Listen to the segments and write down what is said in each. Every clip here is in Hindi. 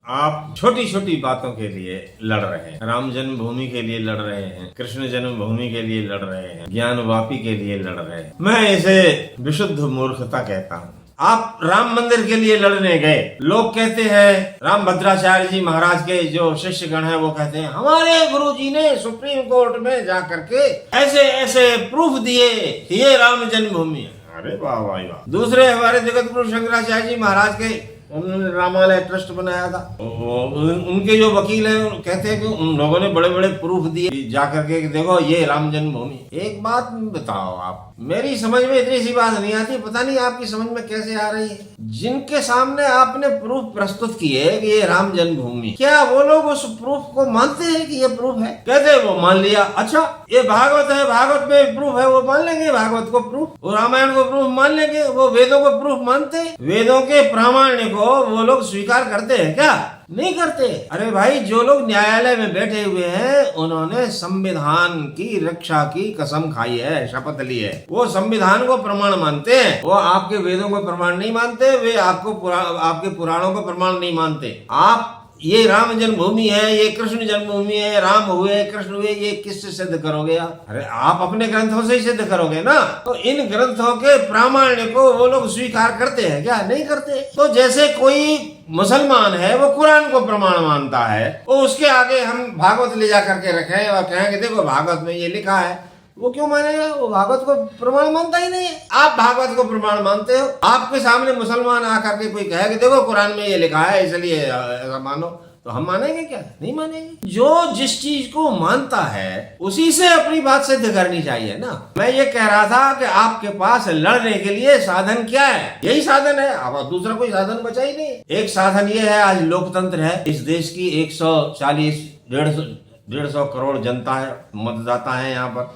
आप छोटी छोटी बातों के लिए लड़ रहे हैं, राम जन्मभूमि के लिए लड़ रहे हैं, कृष्ण जन्मभूमि के लिए लड़ रहे हैं, ज्ञान वापी के लिए लड़ रहे हैं। मैं इसे विशुद्ध मूर्खता कहता हूँ। आप राम मंदिर के लिए लड़ने गए, लोग कहते हैं, राम भद्राचार्य जी महाराज के जो शिष्यगण हैं वो कहते हैं हमारे गुरुजी ने सुप्रीम कोर्ट में जा करके ऐसे ऐसे प्रूफ दिए ये राम जन्मभूमि है। अरे वाह वाह वाह। दूसरे हमारे जगत गुरु शंकराचार्य जी महाराज के उन्होंने रामालय ट्रस्ट बनाया था, उनके जो वकील हैं कहते हैं कि उन लोगों ने बड़े बड़े प्रूफ दिए जाकर के देखो ये राम जन्मभूमि। एक बात बताओ, आप मेरी समझ में इतनी सी बात नहीं आती, पता नहीं आपकी समझ में कैसे आ रही है। जिनके सामने आपने प्रूफ प्रस्तुत किए कि ये राम जन्मभूमि, क्या वो लोग उस प्रूफ को मानते हैं कि ये प्रूफ है? कहते हैं वो मान लिया, अच्छा ये भागवत है, भागवत में प्रूफ है, वो मान लेंगे भागवत को प्रूफ, वो रामायण को प्रूफ मान लेंगे, वो वेदों को प्रूफ मानते हैं। वेदों के प्रामाण्य को वो लोग स्वीकार करते हैं क्या? नहीं करते। अरे भाई, जो लोग न्यायालय में बैठे हुए हैं उन्होंने संविधान की रक्षा की कसम खाई है, शपथ ली है, वो संविधान को प्रमाण मानते हैं। वो आपके वेदों को प्रमाण नहीं मानते, वे आपके पुराणों को प्रमाण नहीं मानते। आप ये राम जन्मभूमि है, ये कृष्ण जन्मभूमि है, राम हुए कृष्ण हुए, ये किससे सिद्ध करोगे आप? अरे आप अपने ग्रंथों से ही सिद्ध करोगे ना। तो इन ग्रंथों के प्रामाण्य को वो लोग स्वीकार करते हैं क्या? नहीं करते। तो जैसे कोई मुसलमान है वो कुरान को प्रमाण मानता है, वो उसके आगे हम भागवत ले जा करके रखें और कहेंगे देखो भागवत में ये लिखा है, वो क्यों मानेगा? वो भागवत को प्रमाण मानता ही नहीं है। आप भागवत को प्रमाण मानते हो, आपके सामने मुसलमान आकर के कोई कहे कि देखो कुरान में ये लिखा है इसलिए ऐसा मानो, तो हम मानेंगे क्या? नहीं मानेंगे। जो जिस चीज को मानता है उसी से अपनी बात सिद्ध करनी चाहिए ना। मैं ये कह रहा था कि आपके पास लड़ने के लिए साधन क्या है? यही साधन है, अब दूसरा कोई साधन बचा ही नहीं। एक साधन ये है, आज लोकतंत्र है, इस देश की 140 150 करोड़ जनता है, मतदाता है यहाँ पर।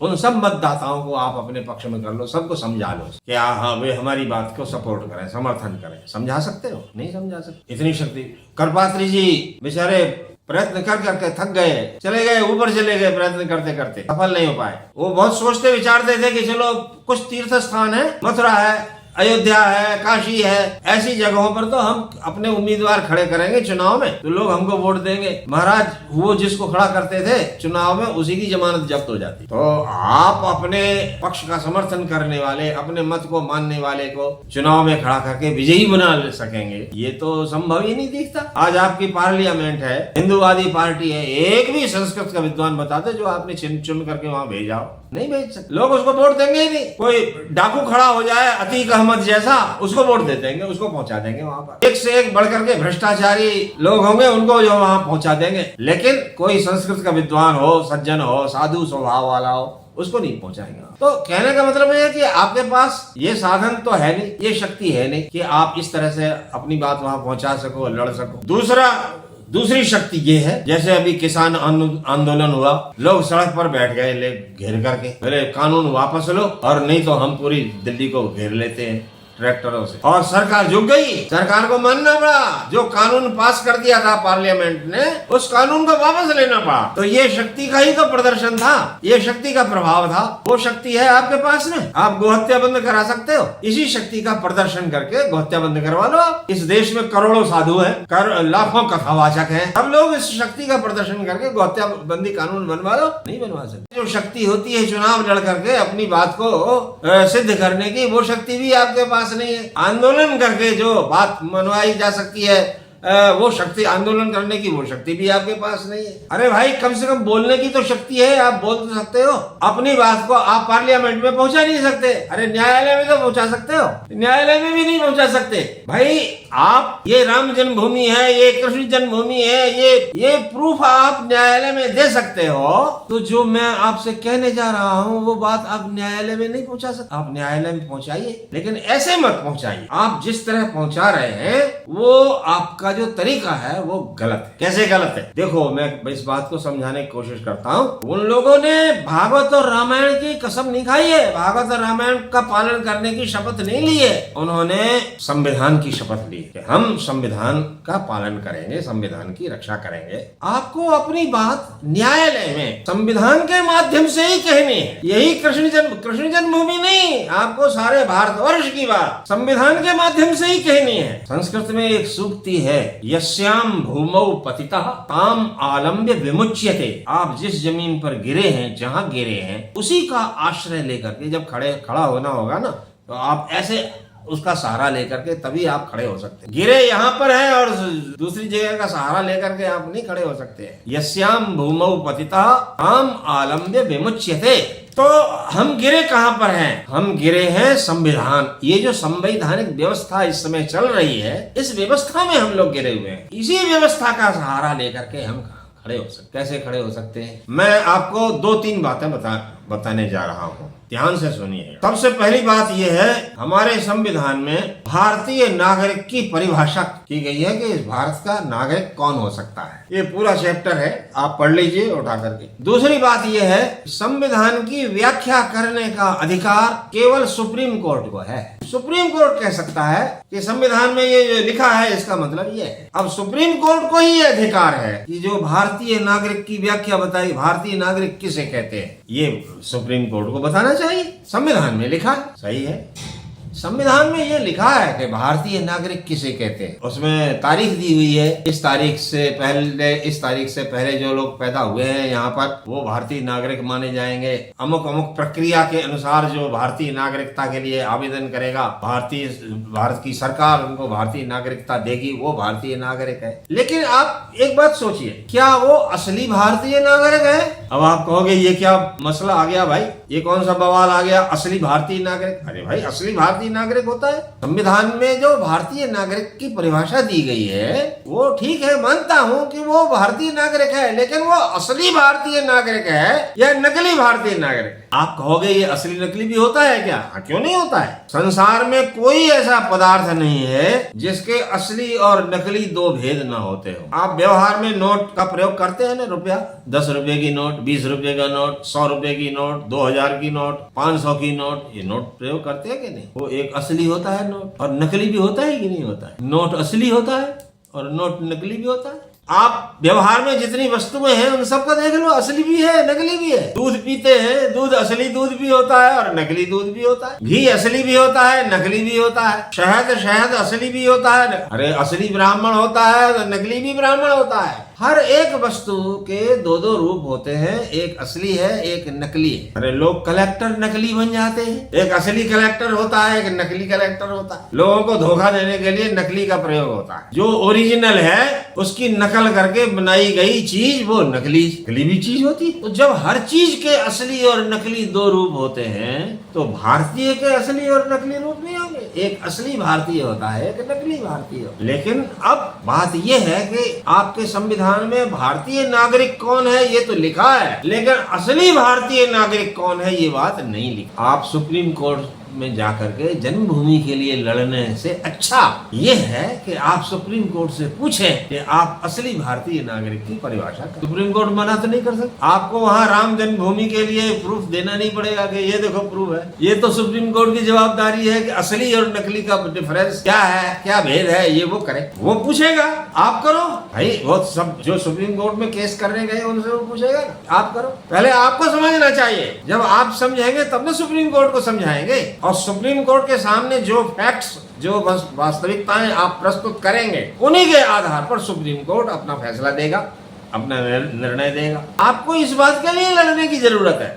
उन सब मतदाताओं को आप अपने पक्ष में कर लो, सबको समझा लो कि हाँ वे हमारी बात को सपोर्ट करें, समर्थन करें। समझा सकते हो? नहीं समझा सकते। इतनी शक्ति करपात्री जी बेचारे प्रयत्न कर करके थक गए, चले गए, ऊपर चले गए, प्रयत्न करते करते सफल नहीं हो पाए। वो बहुत सोचते विचारते थे कि चलो कुछ तीर्थ स्थान है, मथुरा है, अयोध्या है, काशी है, ऐसी जगहों पर तो हम अपने उम्मीदवार खड़े करेंगे चुनाव में, तो लोग हमको वोट देंगे। महाराज वो जिसको खड़ा करते थे चुनाव में उसी की जमानत जब्त हो जाती। तो आप अपने पक्ष का समर्थन करने वाले, अपने मत को मानने वाले को चुनाव में खड़ा करके विजयी बना सकेंगे, ये तो संभव ही नहीं दिखता। आज आपकी पार्लियामेंट है, हिंदूवादी पार्टी है, एक भी संस्कृत का विद्वान बता दो जो आपने चुन करके वहां भेजाओ, नहीं भेज सकते। लोग उसको वोट देंगे ही नहीं। कोई डाकू खड़ा हो जाए अतीक अहमद जैसा, उसको वोट दे देंगे, उसको पहुंचा देंगे वहां पर। एक से एक बढ़कर के भ्रष्टाचारी लोग होंगे, उनको जो वहां पहुंचा देंगे। लेकिन कोई संस्कृत का विद्वान हो, सज्जन हो, साधु स्वभाव वाला हो, उसको नहीं पहुंचाएंगे। तो कहने का मतलब ये है कि आपके पास ये साधन तो है नहीं, ये शक्ति है नहीं कि आप इस तरह से अपनी बात वहां पहुंचा सको, लड़ सको। दूसरी शक्ति ये है, जैसे अभी किसान आंदोलन हुआ, लोग सड़क पर बैठ गए घेर करके, बोले कानून वापस लो और नहीं तो हम पूरी दिल्ली को घेर लेते हैं ट्रैक्टरों से। और सरकार झुक गई, सरकार को मानना पड़ा। जो कानून पास कर दिया था पार्लियामेंट ने, उस कानून को वापस लेना पड़ा। तो ये शक्ति का ही तो प्रदर्शन था, ये शक्ति का प्रभाव था। वो शक्ति है आपके पास में, आप गोहत्या बंद करा सकते हो। इसी शक्ति का प्रदर्शन करके गोहत्या बंद करवा लो आप। इस देश में करोड़ों साधु हैं, लाखों कथावाचक हैं, सब लोग इस शक्ति का प्रदर्शन करके गोहत्या बंदी कानून बनवा लो। नहीं बनवा सकते। जो शक्ति होती है चुनाव लड़ करके अपनी बात को सिद्ध करने की, वो शक्ति भी आपके पास नहीं है। आंदोलन करके जो बात मनवाई जा सकती है, वो शक्ति, आंदोलन करने की वो शक्ति भी आपके पास नहीं है। अरे भाई, कम से कम बोलने की तो शक्ति है, आप बोल तो सकते हो। अपनी बात को आप पार्लियामेंट में पहुंचा नहीं सकते, अरे न्यायालय में तो पहुंचा सकते हो, न्यायालय में भी नहीं पहुंचा सकते। भाई आप, ये राम जन्मभूमि है, ये कृष्ण जन्मभूमि है, ये प्रूफ आप न्यायालय में दे सकते हो। तो जो मैं आपसे कहने जा रहा हूँ वो बात आप न्यायालय में नहीं पहुंचा सकते। आप न्यायालय में पहुंचाइए, लेकिन ऐसे मत पहुंचाइए। आप जिस तरह पहुंचा रहे हैं वो आपका जो तरीका है वो गलत है। कैसे गलत है? देखो, मैं इस बात को समझाने की कोशिश करता हूँ। उन लोगों ने भागवत और रामायण की कसम नहीं खाई है, भागवत और रामायण का पालन करने की शपथ नहीं ली है। उन्होंने संविधान की शपथ ली कि हम संविधान का पालन करेंगे, संविधान की रक्षा करेंगे। आपको अपनी बात न्यायालय में संविधान के माध्यम से ही कहनी है। यही कृष्ण जन्मभूमि नहीं, आपको सारे भारतवर्ष की बात संविधान के माध्यम से ही कहनी है। संस्कृत में एक सूक्ति है, यस्याम भूमौ पतितः ताम आलम्ब्य विमुच्यते। आप जिस जमीन पर गिरे हैं, जहां गिरे हैं, उसी का आश्रय लेकर के जब खड़ा होना होगा ना, तो आप ऐसे उसका सहारा लेकर के तभी आप खड़े हो सकते हैं। गिरे यहाँ पर है और दूसरी जगह का सहारा लेकर के आप नहीं खड़े हो सकते। यस्याम भूमौ पतितः ताम आलम्ब्य विमुच्यते। तो हम गिरे कहां पर हैं? हम गिरे हैं संविधान। ये जो संवैधानिक व्यवस्था इस समय चल रही है, इस व्यवस्था में हम लोग गिरे हुए हैं। इसी व्यवस्था का सहारा लेकर के हम खड़े हो सकते। कैसे खड़े हो सकते हैं? मैं आपको 2-3 बातें बताने जा रहा हूँ, ध्यान से सुनिए। सबसे पहली बात यह है, हमारे संविधान में भारतीय नागरिक की परिभाषा की गई है कि इस भारत का नागरिक कौन हो सकता है। ये पूरा चैप्टर है, आप पढ़ लीजिए उठा करके। दूसरी बात यह है, संविधान की व्याख्या करने का अधिकार केवल सुप्रीम कोर्ट को है। सुप्रीम कोर्ट कह सकता है कि संविधान में ये जो लिखा है इसका मतलब ये है। अब सुप्रीम कोर्ट को ही अधिकार है कि जो भारतीय नागरिक की व्याख्या बताई, भारतीय नागरिक किसे कहते हैं, ये सुप्रीम कोर्ट को बताना चाहिए। संविधान में लिखा है, सही है। संविधान में ये लिखा है कि भारतीय नागरिक किसे कहते हैं। उसमें तारीख दी हुई है, इस तारीख से पहले जो लोग पैदा हुए हैं यहाँ पर, वो भारतीय नागरिक माने जाएंगे। अमुक अमुक प्रक्रिया के अनुसार जो भारतीय नागरिकता के लिए आवेदन करेगा, भारत की सरकार उनको भारतीय नागरिकता देगी, वो भारतीय नागरिक है। लेकिन आप एक बात सोचिए, क्या वो असली भारतीय नागरिक है? अब आप कहोगे ये क्या मसला आ गया भाई, ये कौन सा बवाल आ गया, असली भारतीय नागरिक? अरे भाई, असली भारतीय नागरिक होता है। संविधान में जो भारतीय नागरिक की परिभाषा दी गई है वो ठीक है, मानता हूँ कि वो भारतीय नागरिक है, लेकिन वो असली भारतीय नागरिक है या नकली भारतीय नागरिक? आप कहोगे ये असली नकली भी होता है क्या? क्यों नहीं होता है? संसार में कोई ऐसा पदार्थ नहीं है जिसके असली और नकली दो भेद ना होते हो। आप व्यवहार में नोट का प्रयोग करते हैं ना, रुपया, 10 रुपए की नोट, 20 रुपए का नोट, 100 रुपए की नोट, 2000 की नोट, 500 की नोट, ये नोट प्रयोग करते हैं कि नहीं? वो एक असली होता है नोट, और नकली भी होता है कि नहीं होता है? नोट असली होता है और नोट नकली भी होता है। आप व्यवहार में जितनी वस्तुएं हैं उन सबका देख लो, असली भी है नकली भी है। दूध पीते हैं, दूध असली दूध भी होता है और नकली दूध भी होता है। घी असली भी होता है, नकली भी होता है। शहद असली भी होता है, अरे असली ब्राह्मण होता है तो नकली भी ब्राह्मण होता है। हर एक वस्तु के दो रूप होते हैं, एक असली है, एक नकली है। अरे लोग कलेक्टर नकली बन जाते हैं, एक असली कलेक्टर होता है, एक नकली कलेक्टर होता है। लोगों को धोखा देने के लिए नकली का प्रयोग होता है। जो ओरिजिनल है उसकी नकल करके बनाई गई चीज वो नकली भी चीज होती है। तो जब हर चीज के असली और नकली दो रूप होते हैं तो भारतीय के असली और नकली रूप नहीं होंगे। एक असली भारतीय होता है, एक नकली भारतीय। लेकिन अब बात यह है कि आपके संविधान में भारतीय नागरिक कौन है ये तो लिखा है, लेकिन असली भारतीय नागरिक कौन है ये बात नहीं लिखी। आप सुप्रीम कोर्ट में जाकर के जन्मभूमि के लिए लड़ने से अच्छा ये है कि आप सुप्रीम कोर्ट से पूछें कि आप असली भारतीय नागरिक की परिभाषा करें। सुप्रीम कोर्ट मना तो नहीं कर सकता। आपको वहाँ राम जन्मभूमि के लिए प्रूफ देना नहीं पड़ेगा कि ये देखो प्रूफ है। ये तो सुप्रीम कोर्ट की जवाबदारी है कि असली और नकली का डिफरेंस क्या है, क्या भेद है, ये वो करे, वो पूछेगा। आप करो भाई, वो सब जो सुप्रीम कोर्ट में केस करने गए उनसे वो पूछेगा, आप करो। पहले आपको समझना चाहिए, जब आप समझेंगे तब ना सुप्रीम कोर्ट को समझाएंगे। और सुप्रीम कोर्ट के सामने जो फैक्ट्स, जो वास्तविकताएं आप प्रस्तुत करेंगे, उन्हीं के आधार पर सुप्रीम कोर्ट अपना फैसला देगा, अपना निर्णय देगा। आपको इस बात के लिए लड़ने की जरूरत है।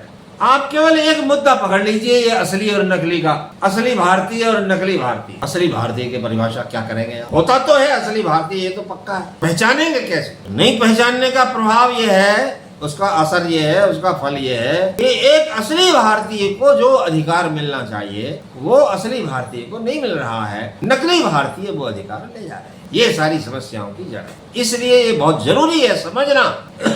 आप केवल एक मुद्दा पकड़ लीजिए, ये असली और नकली का, असली भारतीय और नकली भारतीय। असली भारतीय की परिभाषा क्या करेंगे? होता तो है असली भारतीय, ये तो पक्का है। पहचानेंगे कैसे? नहीं पहचानने का प्रभाव ये है, उसका असर ये है, उसका फल ये है कि एक असली भारतीय को जो अधिकार मिलना चाहिए वो असली भारतीय को नहीं मिल रहा है। नकली भारतीय वो अधिकार ले जा रहे हैं। ये सारी समस्याओं की जड़ है। इसलिए ये बहुत जरूरी है समझना।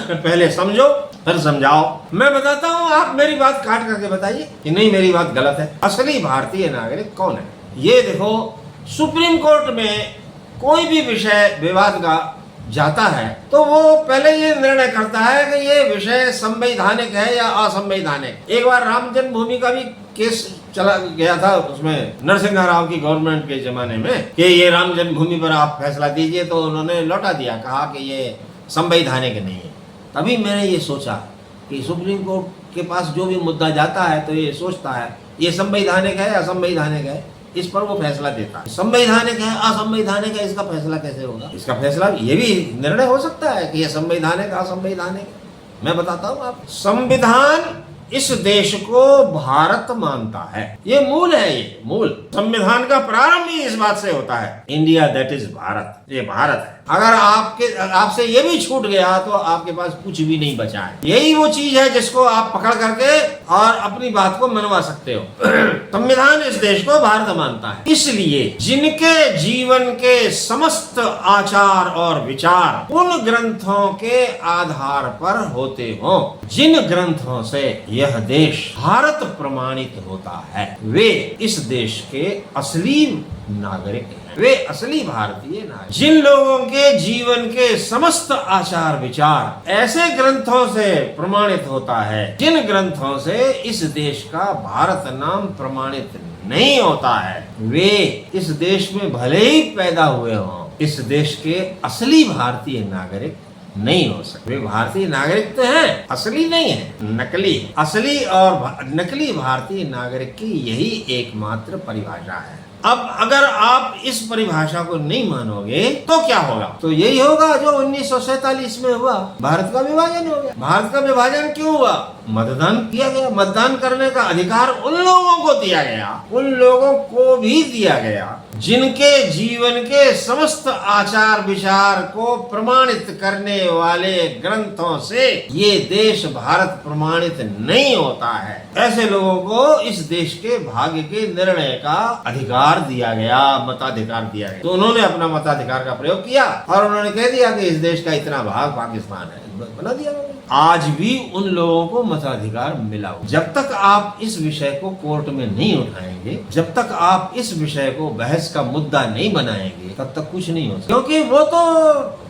पहले समझो फिर समझाओ। मैं बताता हूँ, आप मेरी बात काट करके बताइए कि नहीं मेरी बात गलत है। असली भारतीय नागरिक कौन है? ये देखो, सुप्रीम कोर्ट में कोई भी विषय विवाद का जाता है तो वो पहले ये निर्णय करता है कि ये विषय संवैधानिक है या असंवैधानिक। एक बार राम जन्मभूमि का भी केस चला गया था, उसमें नरसिम्हा राव की गवर्नमेंट के जमाने में कि ये राम जन्मभूमि पर आप फैसला दीजिए, तो उन्होंने लौटा दिया, कहा कि ये संवैधानिक नहीं है। तभी मैंने ये सोचा कि सुप्रीम कोर्ट के पास जो भी मुद्दा जाता है तो ये सोचता है ये संवैधानिक है, असंवैधानिक है। इस पर वो फैसला देता है। संवैधानिक है, असंवैधानिक है, इसका फैसला कैसे होगा? इसका फैसला ये भी निर्णय हो सकता है कि यह संवैधानिक असंवैधानिक। मैं बताता हूँ आप, संविधान इस देश को भारत मानता है। ये मूल है, ये मूल। संविधान का प्रारंभ ही इस बात से होता है, इंडिया दैट इज भारत, ये भारत है। अगर आपसे ये भी छूट गया तो आपके पास कुछ भी नहीं बचा है। यही वो चीज है जिसको आप पकड़ करके और अपनी बात को मनवा सकते हो। संविधान इस देश को भारत मानता है, इसलिए जिनके जीवन के समस्त आचार और विचार उन ग्रंथों के आधार पर होते हों, जिन ग्रंथों से यह देश भारत प्रमाणित होता है, वे इस देश के असली नागरिक हैं, वे असली भारतीय नागरिक। जिन लोगों के जीवन के समस्त आचार विचार ऐसे ग्रंथों से प्रमाणित होता है, जिन ग्रंथों से इस देश का भारत नाम प्रमाणित नहीं होता है, वे इस देश में भले ही पैदा हुए हों, इस देश के असली भारतीय नागरिक नहीं हो सकते। वे भारतीय नागरिक तो हैं, असली नहीं है, नकली। असली और नकली भारतीय नागरिक की यही एकमात्र परिभाषा है। अब अगर आप इस परिभाषा को नहीं मानोगे तो क्या होगा? तो यही होगा जो 1947 में हुआ, भारत का विभाजन हो गया। भारत का विभाजन क्यों हुआ? मतदान किया गया। मतदान करने का अधिकार उन लोगों को दिया गया, उन लोगों को भी दिया गया जिनके जीवन के समस्त आचार विचार को प्रमाणित करने वाले ग्रंथों से ये देश भारत प्रमाणित नहीं होता है। ऐसे लोगों को इस देश के भाग्य के निर्णय का अधिकार दिया गया, मताधिकार दिया गया। तो उन्होंने अपना मताधिकार का प्रयोग किया और उन्होंने कह दिया कि इस देश का इतना भाग पाकिस्तान है, बना दिया। आज भी उन लोगों को मताधिकार मिला। जब तक आप इस विषय को कोर्ट में नहीं उठाएंगे, जब तक आप इस विषय को बहस का मुद्दा नहीं बनाएंगे, तब तक कुछ नहीं हो सकता। क्योंकि वो तो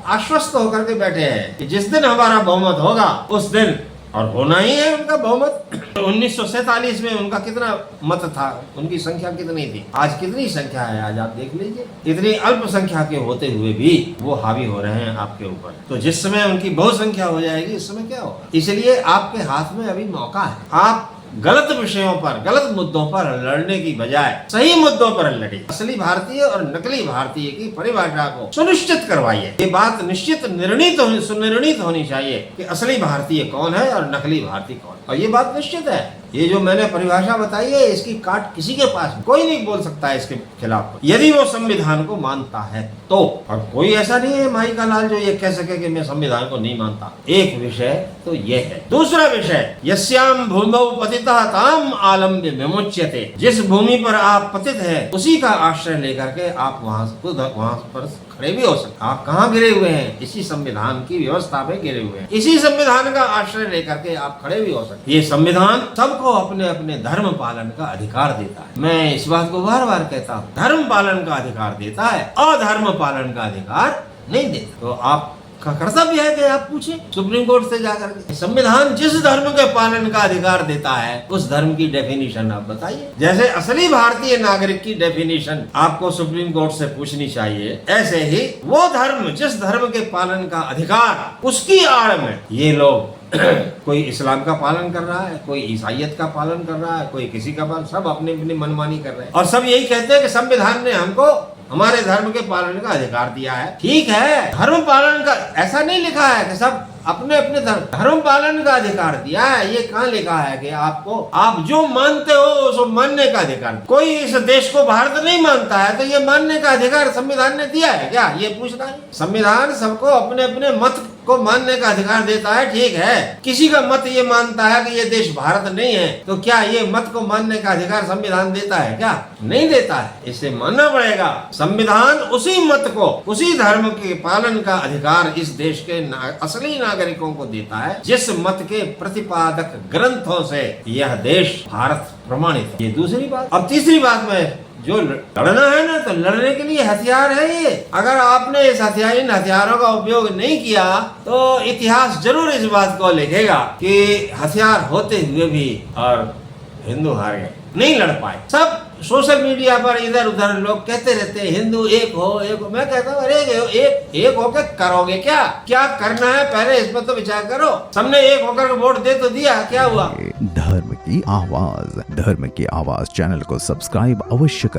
आश्वस्त होकर के बैठे हैं कि जिस दिन हमारा बहुमत होगा उस दिन, और होना ही है उनका बहुमत। 1947 में उनका कितना मत था, उनकी संख्या कितनी थी, आज कितनी संख्या है? आज आप देख लीजिए, इतनी अल्पसंख्या के होते हुए भी वो हावी हो रहे हैं आपके ऊपर। तो जिस समय उनकी बहुसंख्या हो जाएगी, इस समय क्या होगा? इसलिए आपके हाथ में अभी मौका है। आप गलत विषयों पर, गलत मुद्दों पर लड़ने की बजाय सही मुद्दों पर लड़िए। असली भारतीय और नकली भारतीय की परिभाषा को सुनिश्चित करवाइए। ये बात निश्चित सुनिर्णित होनी चाहिए कि असली भारतीय कौन है और नकली भारतीय कौन है। और ये बात निश्चित है, ये जो मैंने परिभाषा बताई है, इसकी काट किसी के पास कोई नहीं बोल सकता है इसके खिलाफ, यदि वो संविधान को मानता है तो। और कोई ऐसा नहीं है माई का लाल जो ये कह सके कि मैं संविधान को नहीं मानता। एक विषय तो ये है। दूसरा विषय, यस्याम भूमौ पतितः ताम आलम्ब्य विमुच्यते। जिस भूमि पर आप पतित है उसी का आश्रय लेकर के आप वहां पर खड़े भी हो सकते। आप कहाँ गिरे हुए हैं? इसी संविधान की व्यवस्था पे गिरे हुए हैं। इसी संविधान का आश्रय लेकर के आप खड़े भी हो सकते। ये संविधान सबको अपने अपने धर्म पालन का अधिकार देता है। मैं इस बात को बार बार कहता हूँ, धर्म पालन का अधिकार देता है, अधर्म पालन का अधिकार नहीं देता। तो आप का कर्तव्य है कि आप पूछे सुप्रीम कोर्ट से जाकर के, संविधान जिस धर्म के पालन का अधिकार देता है उस धर्म की डेफिनेशन आप बताइए। जैसे असली भारतीय नागरिक की डेफिनेशन आपको सुप्रीम कोर्ट से पूछनी चाहिए, ऐसे ही वो धर्म जिस धर्म के पालन का अधिकार, उसकी आड़ में ये लोग कोई इस्लाम का पालन कर रहा है, कोई ईसाइयत का पालन कर रहा है, कोई किसी का पालन, सब अपनी अपनी मनमानी कर रहे हैं। और सब यही कहते हैं कि संविधान ने हमको हमारे धर्म के पालन का अधिकार दिया है। ठीक है, धर्म पालन का ऐसा नहीं लिखा है कि सब अपने अपने धर्म पालन का अधिकार दिया है। ये कहाँ लिखा है कि आपको, आप जो मानते हो उसको मानने का अधिकार। कोई इस देश को भारत नहीं मानता है तो ये मानने का अधिकार संविधान ने दिया है क्या? ये पूछना है। संविधान सबको अपने अपने मत को मानने का अधिकार देता है, ठीक है। किसी का मत ये मानता है कि ये देश भारत नहीं है, तो क्या ये मत को मानने का अधिकार संविधान देता है क्या? नहीं देता है। इसे मानना पड़ेगा। संविधान उसी मत को, उसी धर्म के पालन का अधिकार इस देश के असली नागरिकों को देता है जिस मत के प्रतिपादक ग्रंथों से यह देश भारत प्रमाणित है। ये दूसरी बात। अब तीसरी बात में, जो लड़ना है ना, तो लड़ने के लिए हथियार है ये। अगर आपने इन हथियारों का उपयोग नहीं किया तो इतिहास जरूर इस बात को लिखेगा कि हथियार होते हुए भी और हिंदू हार गए, नहीं लड़ पाए। सब सोशल मीडिया पर इधर उधर लोग कहते रहते हैं हिंदू एक हो, एक हो। मैं कहता हूँ अरे एक होकर करोगे क्या? क्या करना है पहले इस पर तो विचार करो। सबने एक होकर वोट दे तो दिया, क्या हुआ? धर्म की आवाज चैनल को सब्सक्राइब अवश्य करें।